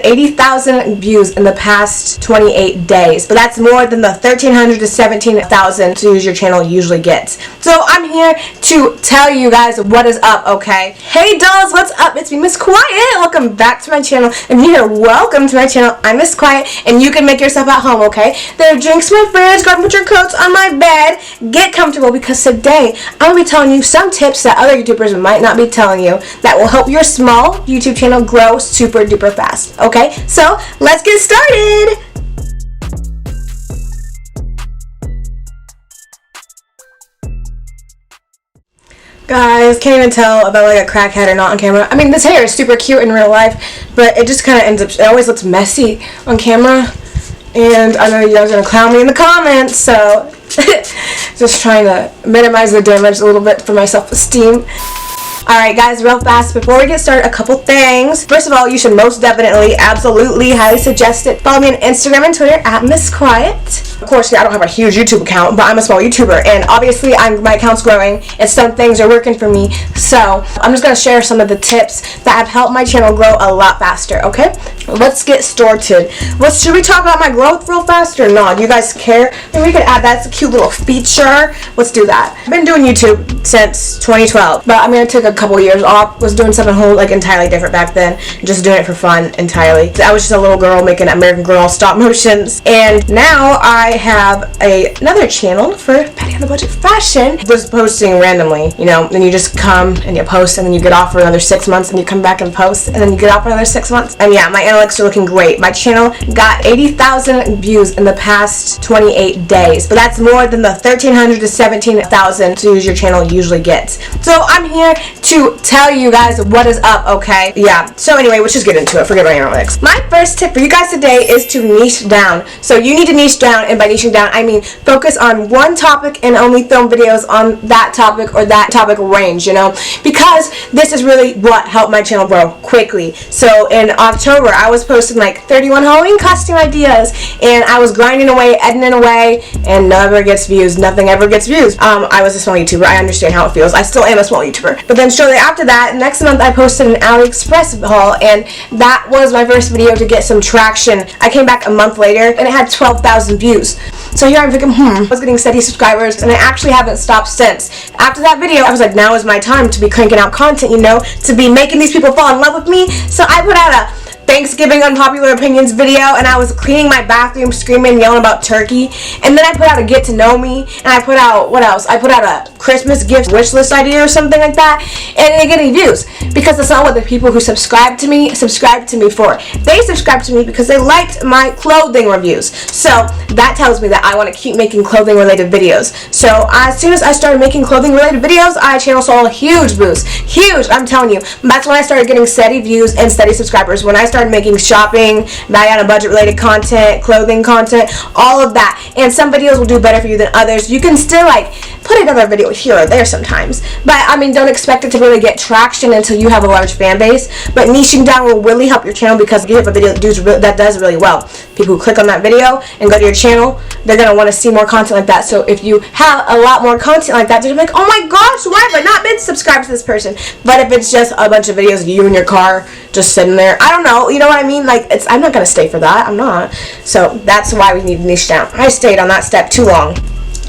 80,000 views in the past 28 days, but that's more than the 1,300 to 17,000 views your channel usually gets. So I'm here to tell you guys what is up, okay? Hey dolls, what's up? It's me, Miss Kwiatt. Welcome back to my channel. If you're here, welcome to my channel. I'm Miss Kwiatt, and you can make yourself at home, okay? There are drinks in my fridge. Go ahead and put your coats on my bed. Get comfortable, because today I'm going to be telling you some tips that other YouTubers might not be telling you that will help your small YouTube channel grow super duper fast, okay? So let's get started. Guys, can't even tell if I like a crackhead or not on camera. I mean, this hair is super cute in real life, but it just kind of ends up, it always looks messy on camera. And I know you guys are going to clown me in the comments, so just trying to minimize the damage a little bit for my self-esteem. Alright guys, real fast, before we get started, a couple things. First of all, you should most definitely, absolutely, highly suggest it. Follow me on Instagram and Twitter at misskwiat. Of course, I don't have a huge YouTube account, but I'm a small YouTuber, and obviously my account's growing, and some things are working for me. So, I'm just going to share some of the tips that have helped my channel grow a lot faster, okay? Let's get started. Should we talk about my growth real fast or not? Do you guys care? Maybe we could add that. It's a cute little feature. Let's do that. I've been doing YouTube since 2012, but I'm going to take a couple years off. Was doing something whole like entirely different back then, just doing it for fun entirely. I was just a little girl making American Girl stop motions, and now I have another channel for Baddie on the budget fashion. Just posting randomly, you know, then you just come and you post, and then you get off for another 6 months, and you come back and post, and then you get off for another 6 months. And yeah, my analytics are looking great. My channel got 80,000 views in the past 28 days, but that's more than the 1,300 to 17,000 views your channel usually gets. So I'm here to tell you guys what is up, okay? Yeah, so anyway, let's just get into it. Forget my analytics. My first tip for you guys today is to niche down. So you need to niche down, and by niching down, I mean focus on one topic and only film videos on that topic or that topic range, you know? Because this is really what helped my channel grow quickly. So in October, I was posting like 31 Halloween costume ideas, and I was grinding away, editing away, and never gets views. Nothing ever gets views. I was a small YouTuber. I understand how it feels. I still am a small YouTuber. But then shortly after that, next month, I posted an AliExpress haul, and that was my first video to get some traction. I came back a month later, and it had 12,000 views. So here I'm thinking, I was getting steady subscribers, and I actually haven't stopped since. After that video, I was like, now is my time to be cranking out content, you know, to be making these people fall in love with me. So I put out a Thanksgiving unpopular opinions video, and I was cleaning my bathroom screaming, yelling about turkey. And then I put out a get to know me, and I put out, what else? I put out a Christmas gift wish list idea or something like that, and it didn't get any views because that's not what the people who subscribe to me for. They subscribed to me because they liked my clothing reviews. So that tells me that I want to keep making clothing related videos. So as soon as I started making clothing related videos, my channel saw a huge boost. Huge, I'm telling you. That's when I started getting steady views and steady subscribers. When I started making shopping, Baddie on a budget related content, clothing content, all of that. And some videos will do better for you than others. You can still like put another video here or there sometimes, but I mean, don't expect it to really get traction until you have a large fan base. But niching down will really help your channel, because if you have a video that does really well, people who click on that video and go to your channel, they're going to want to see more content like that. So if you have a lot more content like that, they're like, oh my gosh, why have I not been subscribed to this person? But if it's just a bunch of videos of you in your car just sitting there, I don't know, you know what I mean? Like, I'm not going to stay for that. I'm not. So that's why we need to niche down. I stayed on that step too long.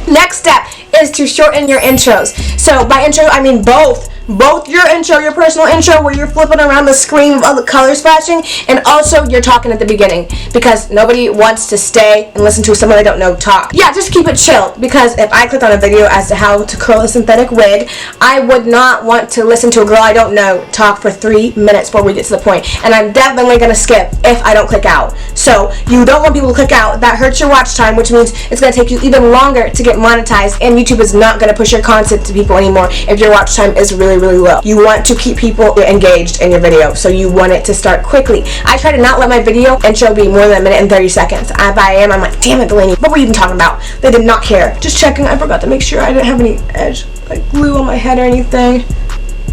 Next step is to shorten your intros. So by intro, I mean both your intro, your personal intro, where you're flipping around the screen with all the colors flashing, and also you're talking at the beginning, because nobody wants to stay and listen to someone they don't know talk. Yeah, just keep it chill, because if I clicked on a video as to how to curl a synthetic wig, I would not want to listen to a girl I don't know talk for 3 minutes before we get to the point, and I'm definitely going to skip if I don't click out. So you don't want people to click out. That hurts your watch time, which means it's going to take you even longer to get monetized, and YouTube is not going to push your content to people anymore if your watch time is really low. You want to keep people engaged in your video, so you want it to start quickly. I try to not let my video intro be more than 1 minute and 30 seconds. If I am, I'm like, damn it, Delaney, what were you even talking about? They did not care. Just checking. I forgot to make sure I didn't have any edge, like glue on my head or anything.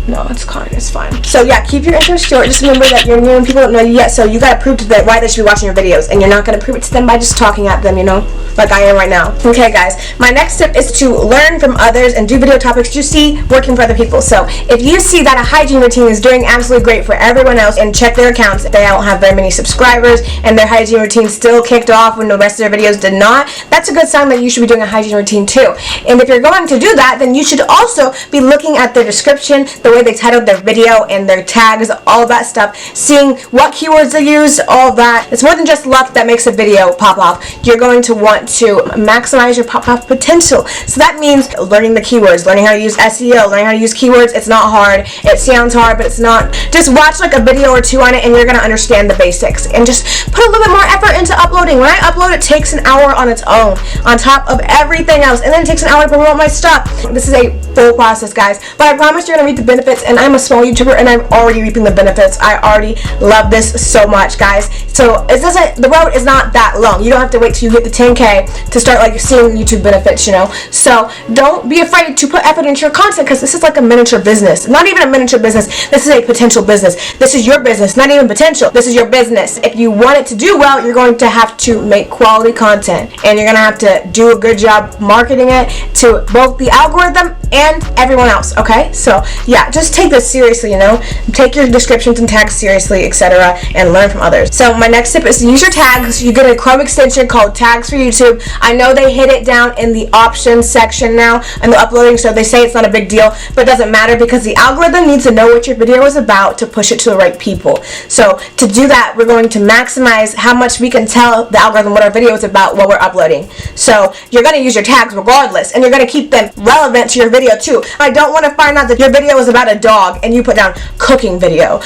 No, it's fine. It's fine. So yeah, keep your intro short. Just remember that you're new and people don't know you yet, so you gotta prove to them why they should be watching your videos, and you're not gonna prove it to them by just talking at them, you know, like I am right now. Okay, guys. My next tip is to learn from others and do video topics you see working for other people. So if you see that a hygiene routine is doing absolutely great for everyone else, and check their accounts, they don't have very many subscribers, and their hygiene routine still kicked off when the rest of their videos did not, that's a good sign that you should be doing a hygiene routine too. And if you're going to do that, then you should also be looking at their description, the way they titled their video and their tags, all that stuff, seeing what keywords they used, all that. It's more than just luck that makes a video pop off. You're going to want to maximize your pop off potential. So that means learning the keywords, learning how to use SEO, learning how to use keywords. It's not hard. It sounds hard, but it's not. Just watch like a video or two on it and you're going to understand the basics. And just put a little bit more effort into uploading. When I upload, it takes an hour on its own, on top of everything else. And then it takes an hour to promote my stuff. This is a full process, guys. But I promise you're going to reap the benefits, and I'm a small YouTuber and I'm already reaping the benefits. I already love this so much, guys. So the road is not that long. You don't have to wait till you hit the 10K to start like seeing YouTube benefits, you know. So don't be afraid to put effort into your content, because this is like a miniature business. Not even a miniature business. This is a potential business. This is your business, not even potential. This is your business. If you want it to do well, you're going to have to make quality content, and you're going to have to do a good job marketing it to both the algorithm and everyone else, okay? So yeah, just take this seriously, you know. Take your descriptions and tags seriously, etc., and learn from others. So my next tip is to use your tags. You get a Chrome extension called Tags for YouTube. I know they hid it down in the options section now in the uploading, so they say it's not a big deal, but it doesn't matter because the algorithm needs to know what your video is about to push it to the right people. So to do that, we're going to maximize how much we can tell the algorithm what our video is about while we're uploading. So you're going to use your tags regardless, and you're going to keep them relevant to your video too. I don't want to find out that your video is about a dog and you put down cooking video,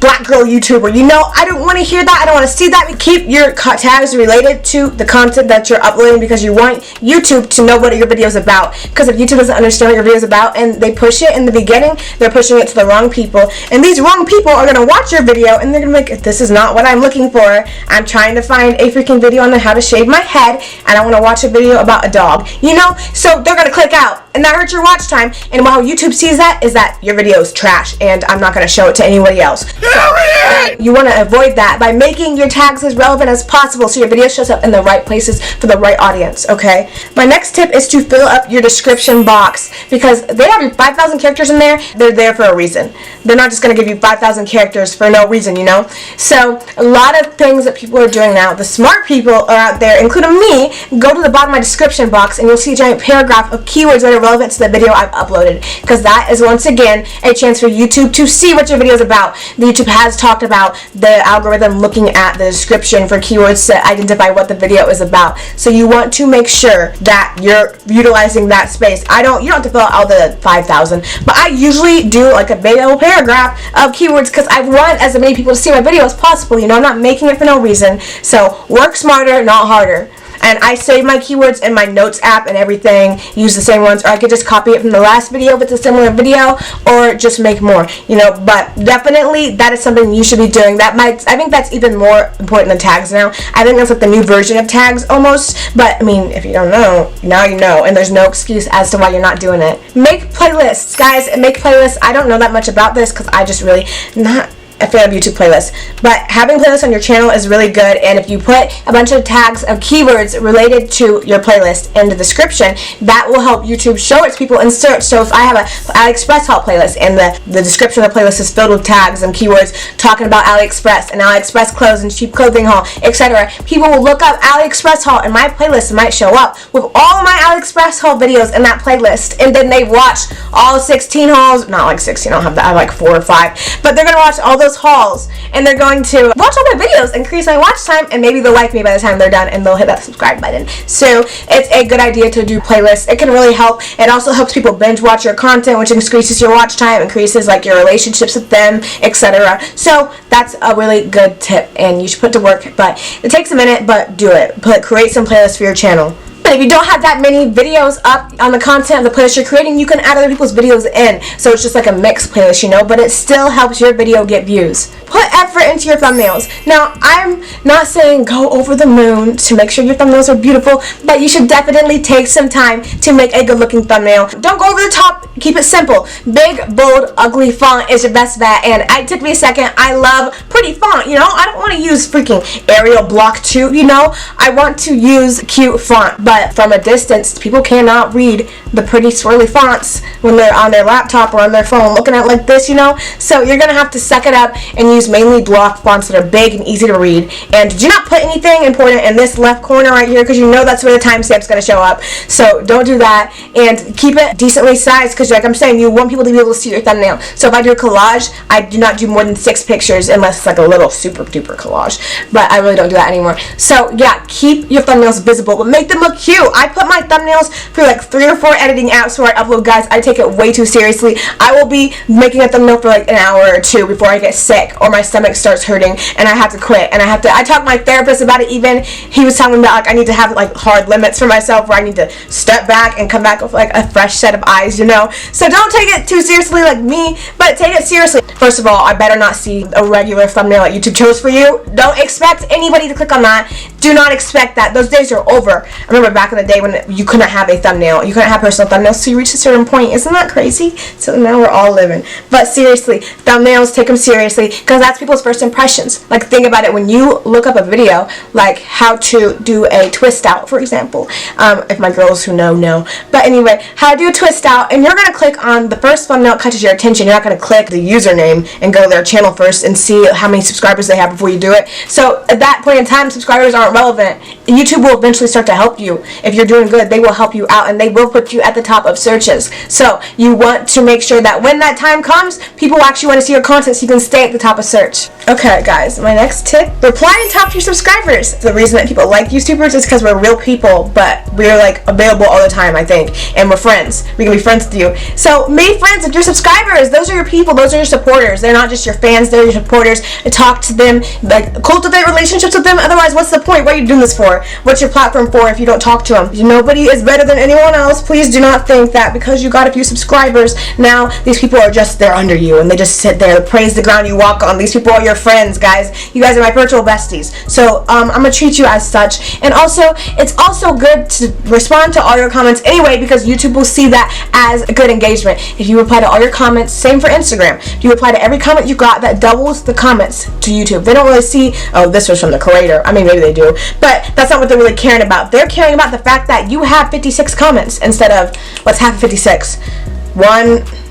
black girl YouTuber. You know, I don't want to hear that. I don't want to see that. Keep your tags related to the content that you're uploading, because you want YouTube to know what your video is about. Because if YouTube doesn't understand what your video is about and they push it in the beginning, they're pushing it to the wrong people, and these wrong people are going to watch your video and they're going to be like, this is not what I'm looking for. I'm trying to find a freaking video on how to shave my head, and I want to watch a video about a dog, you know. So they're going to click out, and that hurts your watch time. And how YouTube sees that is that your video is trash and I'm not going to show it to anybody else. So you want to avoid that by making your tags as relevant as possible so your video shows up in the right places for the right audience, okay? My next tip is to fill up your description box, because they have 5,000 characters in there. They're there for a reason. They're not just going to give you 5,000 characters for no reason, you know? So a lot of things that people are doing now, the smart people are out there, including me, go to the bottom of my description box and you'll see a giant paragraph of keywords that are relevant to the video I've uploaded, because that is once again a chance for YouTube to see what your video is about. YouTube has talked about the algorithm looking at the description for keywords to identify what the video is about. So you want to make sure that you're utilizing that space. You don't have to fill out all the 5,000, but I usually do like a big old paragraph of keywords because I want as many people to see my video as possible. You know, I'm not making it for no reason. So work smarter, not harder. And I save my keywords in my notes app and everything, use the same ones, or I could just copy it from the last video if it's a similar video, or just make more, you know. But definitely that is something you should be doing. I think that's even more important than tags now. I think that's like the new version of tags almost. But I mean, if you don't know, now you know, and there's no excuse as to why you're not doing it. Make playlists, guys. Make playlists. I don't know that much about this because I just really not a fan of YouTube playlists, but having playlists on your channel is really good. And if you put a bunch of tags of keywords related to your playlist in the description, that will help YouTube show it to people in search. So if I have a AliExpress haul playlist and the description of the playlist is filled with tags and keywords talking about AliExpress and AliExpress clothes and cheap clothing haul, etc., people will look up AliExpress haul and my playlist might show up with all of my AliExpress haul videos in that playlist, and then they watch all 16 hauls. Not like 16, I don't have that, I have like 4 or 5, but they're gonna watch all those hauls and they're going to watch all my videos, increase my watch time, and maybe they'll like me by the time they're done and they'll hit that subscribe button. So it's a good idea to do playlists. It can really help. It also helps people binge watch your content, which increases your watch time, increases like your relationships with them, etc. So that's a really good tip and you should put to work, but it takes a minute, but do it. Create some playlists for your channel. If you don't have that many videos up on the content of the playlist you're creating, you can add other people's videos in. So it's just like a mixed playlist, you know, but it still helps your video get views. Put effort into your thumbnails. Now, I'm not saying go over the moon to make sure your thumbnails are beautiful, but you should definitely take some time to make a good looking thumbnail. Don't go over the top, keep it simple. Big, bold, ugly font is your best bet, and it took me a second. I love pretty font, you know. I don't want to use freaking Arial Block 2, you know. I want to use cute font, but from a distance, people cannot read the pretty swirly fonts when they're on their laptop or on their phone looking at it like this, you know. So you're gonna have to suck it up and use mainly block fonts that are big and easy to read. And do not put anything important in this left corner right here, because you know that's where the timestamp's gonna show up. So don't do that, and keep it decently sized, because like I'm saying, you want people to be able to see your thumbnail. So if I do a collage, I do not do more than 6 pictures unless it's like a little super duper collage, but I really don't do that anymore. So yeah, keep your thumbnails visible, but make them look cute. I put my thumbnails through like 3 or 4 editing apps where I upload, guys. I take it way too seriously. I will be making a thumbnail for like an hour or 2 before I get sick or my stomach starts hurting and I have to quit. And I talked to my therapist about it. Even he was telling me about like I need to have like hard limits for myself, where I need to step back and come back with like a fresh set of eyes, you know. So don't take it too seriously like me, but take it seriously. First of all, I better not see a regular thumbnail that YouTube chose for you. Don't expect anybody to click on that. Do not expect that. Those days are over. I remember back in the day when you couldn't have a thumbnail. You couldn't have personal thumbnails, so you reached a certain point. Isn't that crazy? So now we're all living. But seriously, thumbnails, take them seriously, because that's people's first impressions. Like, think about it. When you look up a video, like how to do a twist out, for example. If my girls who know. But anyway, how to do a twist out, and you're going to click on the first thumbnail that catches your attention. You're not going to click the username and go to their channel first and see how many subscribers they have before you do it. So at that point in time, subscribers aren't relevant. YouTube will eventually start to help you. If you're doing good, they will help you out, and they will put you at the top of searches. So you want to make sure that when that time comes, people actually want to see your content so you can stay at the top of search. Okay guys, my next tip, reply and talk to your subscribers. The reason that people like YouTubers is because we're real people, but we're like available all the time, I think, and we're friends. We can be friends with you. So make friends with your subscribers. Those are your people. Those are your supporters. They're not just your fans, they're your supporters. Talk to them, like cultivate relationships with them. Otherwise, what's the point? What are you doing this for? What's your platform for if you don't talk to them? Nobody is better than anyone else. Please do not think that because you got a few subscribers, now these people are just there under you and they just sit there, praise the ground you walk on. These people are your friends, guys. You guys are my virtual besties. So I'm gonna treat you as such. And also, it's also good to respond to all your comments anyway, because YouTube will see that as a good engagement. If you reply to all your comments, same for Instagram. If you reply to every comment you got, that doubles the comments to YouTube. They don't really see, oh, this was from the creator. I mean, maybe they do, but that's not what they're really caring about. They're caring about the fact that you have 56 comments instead of, what's half of 56?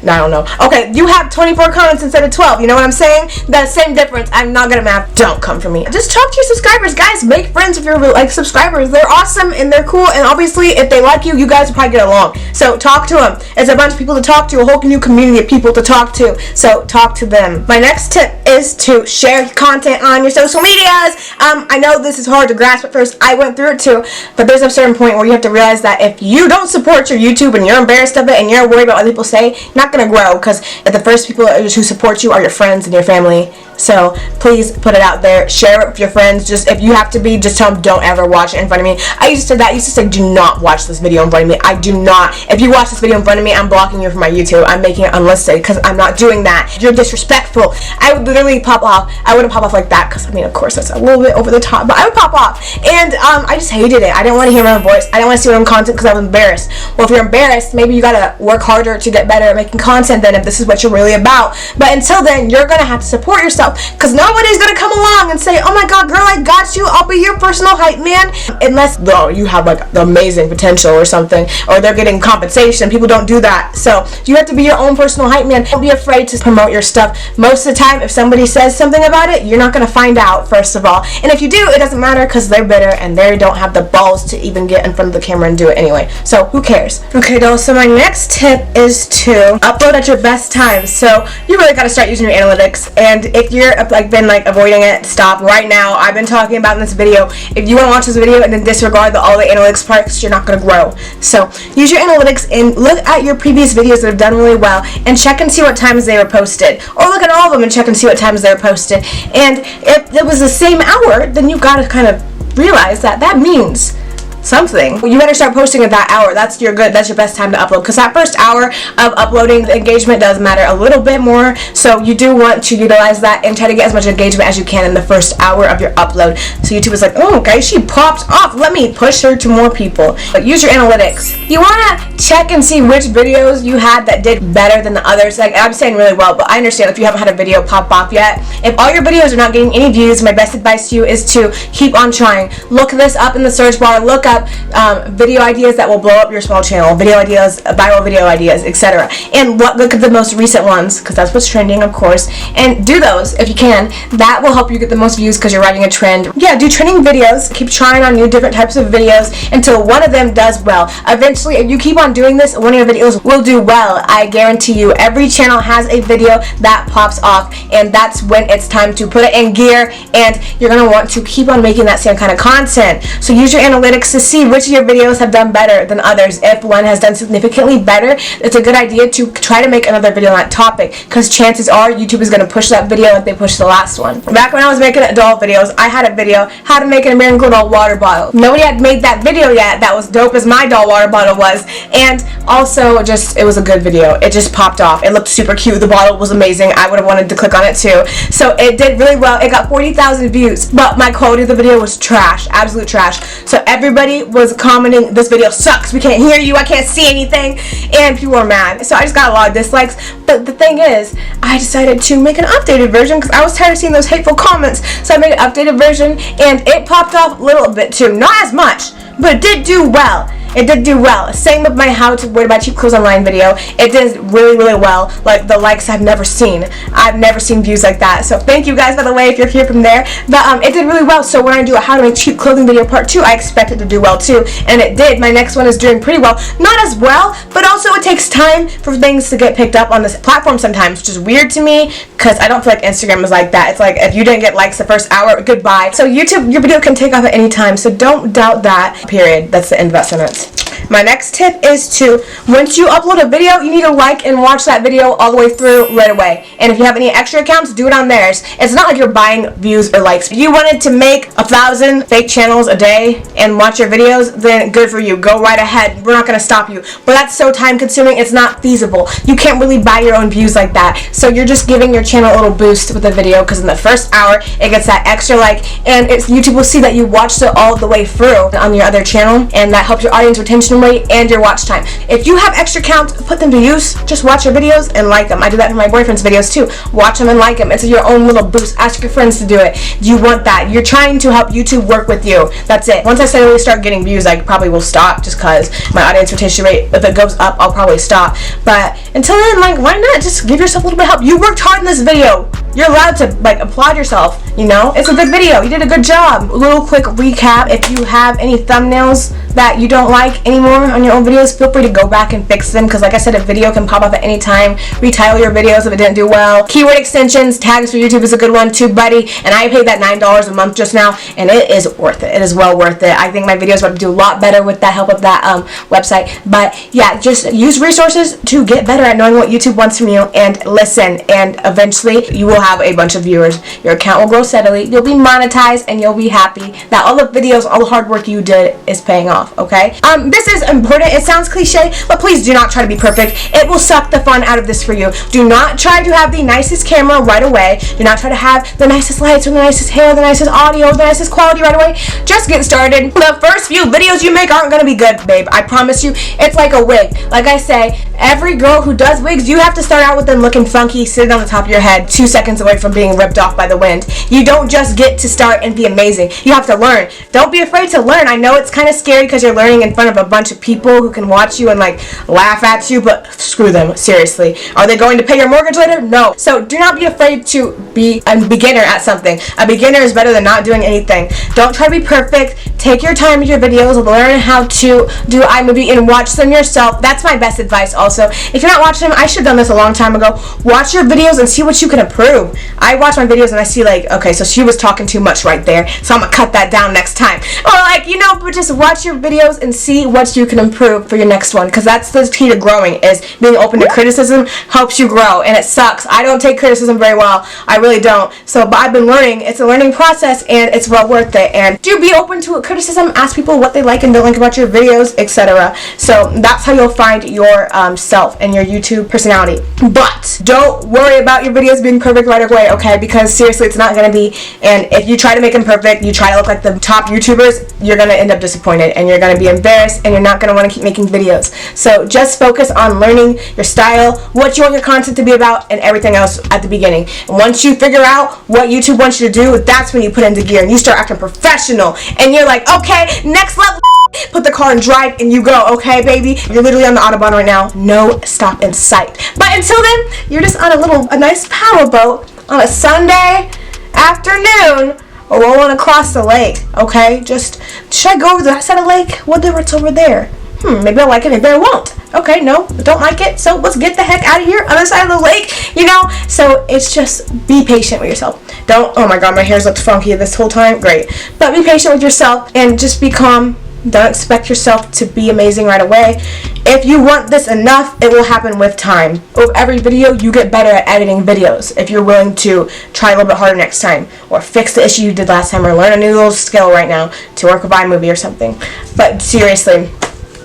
I don't know. Okay, you have 24 comments instead of 12. You know what I'm saying? That same difference. I'm not gonna math. Don't come for me. Just talk to your subscribers, guys. Make friends with your like subscribers. They're awesome and they're cool. And obviously, if they like you, you guys will probably get along. So talk to them. It's a bunch of people to talk to. A whole new community of people to talk to. So talk to them. My next tip is to share content on your social medias. I know this is hard to grasp at first. I went through it too. But there's a certain point where you have to realize that if you don't support your YouTube and you're embarrassed of it and you're worried about what other people say, you're not gonna grow, because the first people who support you are your friends and your family. So please put it out there. Share it with your friends. Just if you have to be, just tell them don't ever watch it in front of me. I used to say that. I used to say do not watch this video in front of me. I do not. If you watch this video in front of me, I'm blocking you from my YouTube. I'm making it unlisted because I'm not doing that. You're disrespectful. I would literally pop off. I wouldn't pop off like that because, I mean, of course that's a little bit over the top, but I would pop off. And I just hated it. I didn't want to hear my own voice. I didn't want to see my own content because I was embarrassed. Well, if you're embarrassed, maybe you gotta work harder to get better at making content then, if this is what you're really about. But until then, you're gonna have to support yourself, because nobody's gonna come along and say, oh my god, girl, I got you, I'll be your personal hype man, unless you have like the amazing potential or something, or they're getting compensation. People don't do that. So you have to be your own personal hype man. Don't be afraid to promote your stuff. Most of the time, if somebody says something about it, you're not gonna find out, first of all. And if you do, it doesn't matter, because they're bitter and they don't have the balls to even get in front of the camera and do it anyway. So who cares? Okay, dolls, so my next tip is to upload at your best time. So you really gotta start using your analytics, and if you're been avoiding it, stop right now. I've been talking about in this video. If you want to watch this video and then disregard all the analytics parts, you're not going to grow. So use your analytics and look at your previous videos that have done really well and check and see what times they were posted, or look at all of them and check and see what times they were posted. And if it was the same hour, then you've got to kind of realize that means something. You better start posting at that hour. That's your best time to upload, because that first hour of uploading, the engagement does matter a little bit more, so you do want to utilize that and try to get as much engagement as you can in the first hour of your upload. So YouTube is like, oh, okay, she popped off, let me push her to more people. But use your analytics. You want to check and see which videos you had that did better than the others. Like, I'm saying really well, but I understand if you haven't had a video pop off yet. If all your videos are not getting any views, my best advice to you is to keep on trying. Look this up in the search bar. Look up video ideas that will blow up your small channel, video ideas, viral video ideas, etc. And look at the most recent ones, because that's what's trending, of course, and do those if you can. That will help you get the most views because you're riding a trend. Yeah, do trending videos. Keep trying on new different types of videos until one of them does well. Eventually, if you keep on doing this, one of your videos will do well. I guarantee you. Every channel has a video that pops off, and that's when it's time to put it in gear, and you're going to want to keep on making that same kind of content. So use your analytics to see which of your videos have done better than others. If one has done significantly better, it's a good idea to try to make another video on that topic, because chances are YouTube is going to push that video like they pushed the last one. Back when I was making doll videos, I had a video how to make an American doll water bottle. Nobody had made that video yet that was dope as my doll water bottle was, and also just it was a good video. It just popped off. It looked super cute. The bottle was amazing. I would have wanted to click on it too. So it did really well. It got 40,000 views, but my quality of the video was trash, absolute trash. So everybody was commenting, this video sucks, we can't hear you, I can't see anything, and people were mad. So I just got a lot of dislikes. But the thing is, I decided to make an updated version because I was tired of seeing those hateful comments. So I made an updated version, and it popped off a little bit too. Not as much, but it did do well. It did do well. Same with my how to wear my cheap clothes online video. It did really, really well. Like, the likes I've never seen. I've never seen views like that. So thank you guys, by the way, if you're here from there. But it did really well. So when I do a how to make cheap clothing video part 2, I expect it to do well too. And it did. My next one is doing pretty well. Not as well, but also it takes time for things to get picked up on this platform sometimes, which is weird to me because I don't feel like Instagram is like that. It's like if you didn't get likes the first hour, goodbye. So YouTube, your video can take off at any time. So don't doubt that. Period. That's the end of that sentence. My next tip is to, once you upload a video, you need to like and watch that video all the way through right away. And if you have any extra accounts, do it on theirs. It's not like you're buying views or likes. If you wanted to make 1,000 fake channels a day and watch your videos, then good for you. Go right ahead. We're not going to stop you. But that's so time consuming, it's not feasible. You can't really buy your own views like that. So you're just giving your channel a little boost with the video, because in the first hour, it gets that extra like, and YouTube will see that you watched it all the way through on your other channel, and that helps your audience retention rate and your watch time. If you have extra counts, put them to use. Just watch your videos and like them. I do that for my boyfriend's videos too. Watch them and like them. It's your own little boost. Ask your friends to do it. Do you want that? You're trying to help YouTube work with you. That's it. Once I suddenly start getting views, I probably will stop, just because my audience retention rate, if it goes up, I'll probably stop. But until then, like, why not just give yourself a little bit of help? You worked hard in this video. You're allowed to, like, applaud yourself, you know? It's a good video. You did a good job. A little quick recap. If you have any thumbnails that you don't like anymore on your own videos, feel free to go back and fix them, because like I said, a video can pop up at any time. Retitle your videos if it didn't do well. Keyword extensions, tags for YouTube is a good one too, buddy. And I paid that $9 a month just now, and it is worth it. It is well worth it. I think my videos would do a lot better with that help of that website. But yeah, just use resources to get better at knowing what YouTube wants from you, and listen, and eventually you will have a bunch of viewers. Your account will grow steadily. You'll be monetized, and you'll be happy that all the videos, all the hard work you did is paying off, okay? This is important. It sounds cliche, but please do not try to be perfect. It will suck the fun out of this for you. Do not try to have the nicest camera right away. Do not try to have the nicest lights or the nicest hair, the nicest audio, the nicest quality right away. Just get started. The first few videos you make aren't going to be good, babe. I promise you. It's like a wig. Like I say, every girl who does wigs, you have to start out with them looking funky, sitting on the top of your head, 2 seconds away from being ripped off by the wind. You don't just get to start and be amazing. You have to learn. Don't be afraid to learn. I know it's kind of scary because you're learning in front of a bunch of people who can watch you and like laugh at you, but screw them. Seriously. Are they going to pay your mortgage later? No. So do not be afraid to be a beginner at something. A beginner is better than not doing anything. Don't try to be perfect. Take your time with your videos. Learn how to do iMovie and watch them yourself. That's my best advice also. If you're not watching them, I should have done this a long time ago. Watch your videos and see what you can improve. I watch my videos and I see like, okay, so she was talking too much right there, so I'm gonna cut that down next time. Or like, you know, but just watch your videos and see what you can improve for your next one, because that's the key to growing, is being open to criticism helps you grow. And it sucks. I don't take criticism very well. I really don't. So, but I've been learning. It's a learning process, and it's well worth it. And do be open to criticism. Ask people what they like and don't like about your videos, etc. So that's how you'll find your self and your YouTube personality. But don't worry about your videos being perfect right away, okay? Because seriously, it's not going to be. And if you try to make them perfect, you try to look like the top YouTubers, you're going to end up disappointed, and you're going to be embarrassed, and you're not going to want to keep making videos. So just focus on learning your style, what you want your content to be about, and everything else at the beginning. And once you figure out what YouTube wants you to do, that's when you put into gear and you start acting professional, and you're like, okay, next level, put the car in drive and you go, okay, baby? You're literally on the Autobahn right now. No stop in sight. But until then, you're just on a nice power boat on a Sunday afternoon, rolling across the lake, okay? Should I go over that side of the lake? What's over there? Maybe I'll like it, maybe I won't. Okay, no, I don't like it, so let's get the heck out of here, other side of the lake, you know? So it's just, be patient with yourself. Oh my god, my hair's looked funky this whole time, great. But be patient with yourself and just be calm. Don't expect yourself to be amazing right away. If you want this enough, it will happen with time. With every video, you get better at editing videos if you're willing to try a little bit harder next time, or fix the issue you did last time, or learn a new little skill right now to work with iMovie or something. But seriously,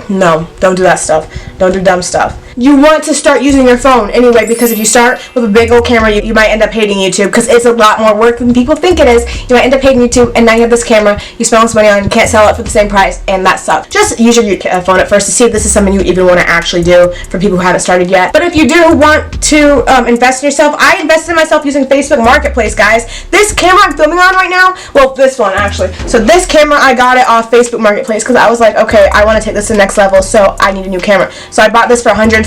no, don't do that stuff. Don't do dumb stuff. You want to start using your phone anyway, because if you start with a big old camera, you might end up hating YouTube, because it's a lot more work than people think it is. You might end up hating YouTube, and now you have this camera you spend all this money on, you can't sell it for the same price, and that sucks. Just use your phone at first to see if this is something you even want to actually do, for people who haven't started yet. But if you do want to invest in yourself, I invested in myself using Facebook Marketplace, guys. This camera I'm filming on right now, well, this one actually. So this camera, I got it off Facebook Marketplace, because I was like, okay, I want to take this to the next level, so I need a new camera. So I bought this for $125.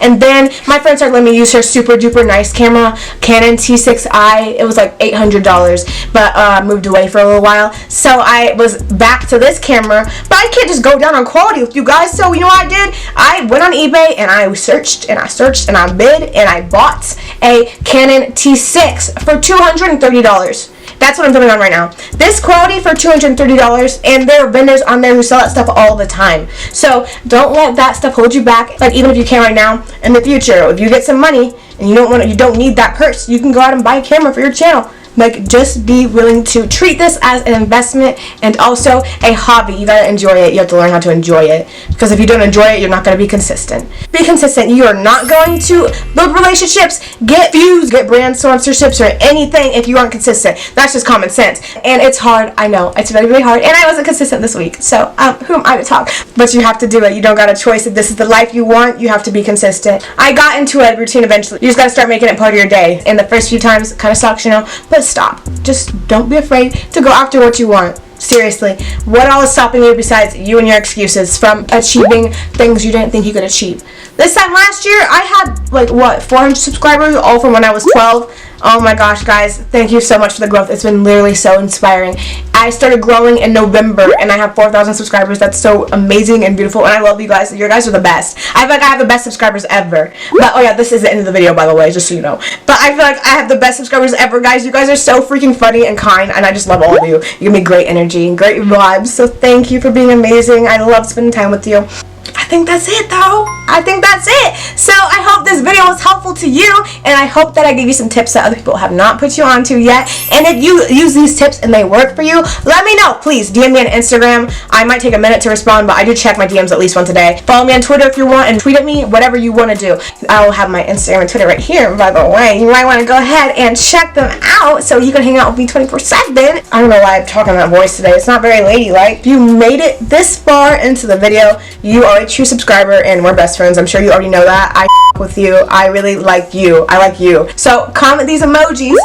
And then my friend started letting me use her super duper nice camera, Canon T6I. It was like $800, but moved away for a little while. So I was back to this camera, but I can't just go down on quality with you guys. So you know what I did? I went on eBay and I searched and I searched and I bid and I bought a Canon T6 for $230. That's what I'm filming on right now. This quality for $230, and there are vendors on there who sell that stuff all the time. So don't let that stuff hold you back. Like, even if you can right now, in the future, if you get some money and you don't need that purse, you can go out and buy a camera for your channel. Like, just be willing to treat this as an investment and also a hobby. You gotta enjoy it. You have to learn how to enjoy it, because if you don't enjoy it, you're not gonna be consistent. Be consistent. You are not going to build relationships, get views, get brand sponsorships, or anything if you aren't consistent. That's just common sense. And it's hard. I know. It's very, very hard. And I wasn't consistent this week. So, who am I to talk? But you have to do it. You don't got a choice. If this is the life you want, you have to be consistent. I got into a routine eventually. You just gotta start making it part of your day. And the first few times, it kind of sucks, you know, but stop. Just don't be afraid to go after what you want. Seriously, what all is stopping you besides you and your excuses from achieving things you didn't think you could achieve? This time last year, I had like 400 subscribers, all from when I was 12. Oh my gosh, guys, thank you so much for the growth. It's been literally so inspiring. I started growing in November, and I have 4,000 subscribers. That's so amazing and beautiful, and I love you guys. You guys are the best. I feel like I have the best subscribers ever. But, oh yeah, this is the end of the video, by the way, just so you know. But I feel like I have the best subscribers ever, guys. You guys are so freaking funny and kind, and I just love all of you. You give me great energy and great vibes, so thank you for being amazing. I love spending time with you. I think that's it, though. I think that's it. So I hope this video was helpful to you, and I hope that I gave you some tips that other people have not put you onto yet. And if you use these tips and they work for you, let me know. Please DM me on Instagram. I might take a minute to respond, but I do check my DMs at least once a day. Follow me on Twitter if you want, and tweet at me, whatever you want to do. I will have my Instagram and Twitter right here, by the way. You might want to go ahead and check them out so you can hang out with me 24/7. I don't know why I'm talking that voice today. It's not very ladylike. If you made it this far into the video, you are a true subscriber, and we're best friends. I'm sure you already know that. I with you. I really like you. I like you. So comment these emojis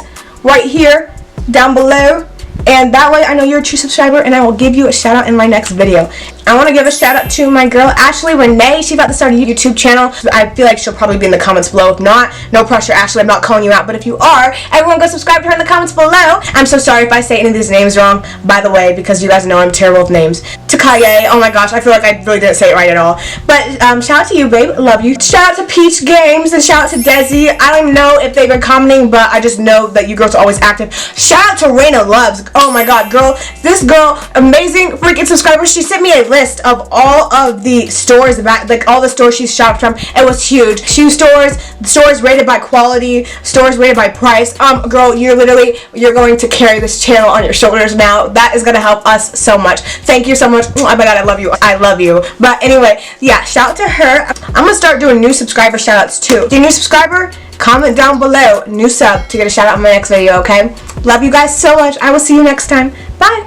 right here down below, and that way I know you're a true subscriber, and I will give you a shout out in my next video. I want to give a shout out to my girl Ashley Renee. She's about to start a YouTube channel. I feel like she'll probably be in the comments below. If not, no pressure, Ashley. I'm not calling you out, but if you are, everyone go subscribe to her in the comments below. I'm so sorry if I say any of these names wrong, by the way, because you guys know I'm terrible with names. To Kwiatt, oh my gosh, I feel like I really didn't say it right at all. But shout out to you, babe. Love you. Shout out to Peach Games, and shout out to Desi. I don't even know if they've been commenting, but I just know that you girls are always active. Shout out to Raina Loves. Oh my god, girl, this girl, amazing freaking subscriber. She sent me a list of all of the stores, like all the stores she's shopped from. It was huge. Shoe stores, stores rated by quality, stores rated by price. Girl, you're going to carry this channel on your shoulders now. That is gonna help us so much. Thank you so much. Oh my god, I love you. I love you. But anyway, yeah, shout out to her. I'm gonna start doing new subscriber shout outs too. If you're a new subscriber, comment down below new sub to get a shout out in my next video, okay? Love you guys so much. I will see you next time. Bye.